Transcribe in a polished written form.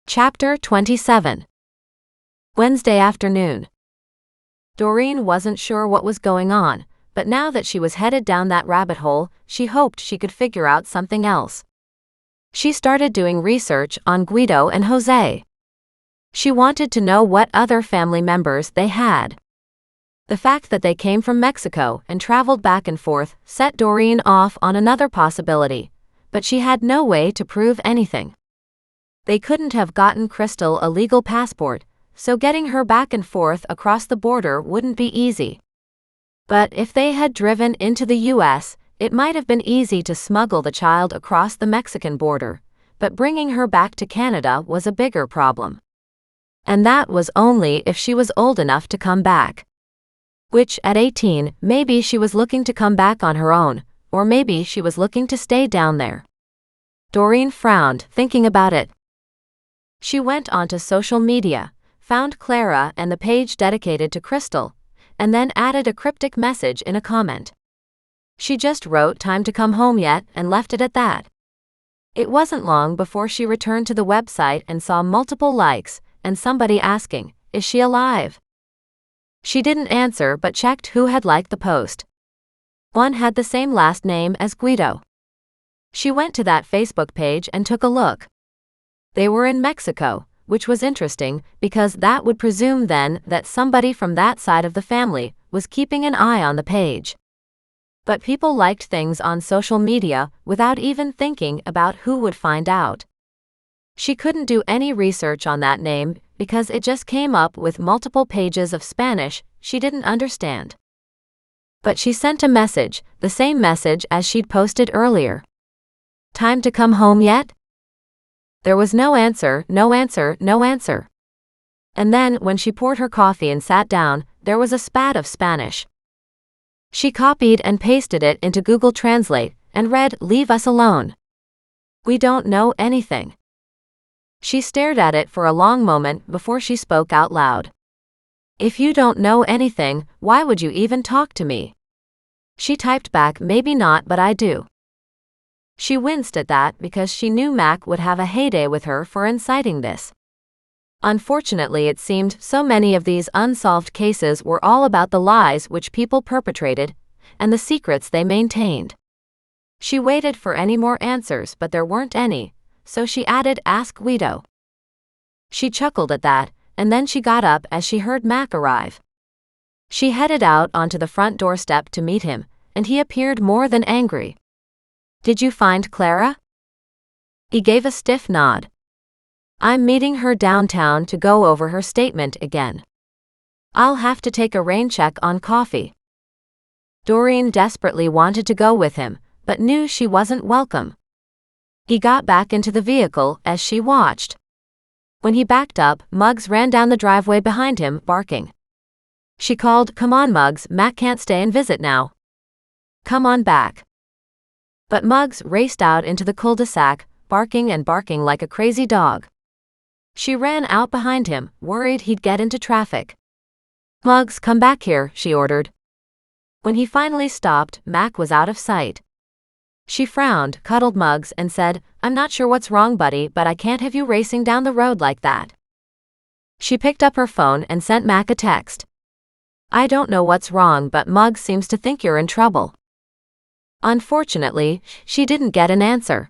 Chapter 27. Wednesday afternoon. Doreen wasn't sure what was going on, but now that she was headed down that rabbit hole, she hoped she could figure out something else. She started doing research on Guido and Jose. She wanted to know what other family members they had. The fact that they came from Mexico and traveled back and forth set Doreen off on another possibility, but she had no way to prove anything. They couldn't have gotten Crystal a legal passport, so getting her back and forth across the border wouldn't be easy. But if they had driven into the U.S., it might have been easy to smuggle the child across the Mexican border, but bringing her back to Canada was a bigger problem. And that was only if she was old enough to come back. Which, at 18, maybe she was looking to come back on her own, or maybe she was looking to stay down there. Doreen frowned, thinking about it. She went onto social media, found Clara and the page dedicated to Crystal, and then added a cryptic message in a comment. She just wrote "time to come home yet" and left it at that. It wasn't long before she returned to the website and saw multiple likes, and somebody asking, "Is she alive?" She didn't answer but checked who had liked the post. One had the same last name as Guido. She went to that Facebook page and took a look. They were in Mexico, which was interesting because that would presume then that somebody from that side of the family was keeping an eye on the page. But people liked things on social media without even thinking about who would find out. She couldn't do any research on that name because it just came up with multiple pages of Spanish she didn't understand. But she sent a message, the same message as she'd posted earlier. "Time to come home yet?" There was no answer, no answer, no answer. And then, when she poured her coffee and sat down, there was a spat of Spanish. She copied and pasted it into Google Translate and read, "Leave us alone. We don't know anything." She stared at it for a long moment before she spoke out loud. "If you don't know anything, why would you even talk to me?" She typed back, "Maybe not, but I do." She winced at that because she knew Mac would have a heyday with her for inciting this. Unfortunately, it seemed so many of these unsolved cases were all about the lies which people perpetrated and the secrets they maintained. She waited for any more answers, but there weren't any, so she added, "Ask Guido." She chuckled at that, and then she got up as she heard Mac arrive. She headed out onto the front doorstep to meet him, and he appeared more than angry. "Did you find Clara?" He gave a stiff nod. "I'm meeting her downtown to go over her statement again. I'll have to take a rain check on coffee." Doreen desperately wanted to go with him, but knew she wasn't welcome. He got back into the vehicle as she watched. When he backed up, Muggs ran down the driveway behind him, barking. She called, "Come on, Muggs, Mac can't stay and visit now. Come on back." But Muggs raced out into the cul-de-sac, barking and barking like a crazy dog. She ran out behind him, worried he'd get into traffic. "Muggs, come back here," she ordered. When he finally stopped, Mac was out of sight. She frowned, cuddled Muggs, and said, "I'm not sure what's wrong, buddy, but I can't have you racing down the road like that." She picked up her phone and sent Mac a text. "I don't know what's wrong, but Muggs seems to think you're in trouble." Unfortunately, she didn't get an answer.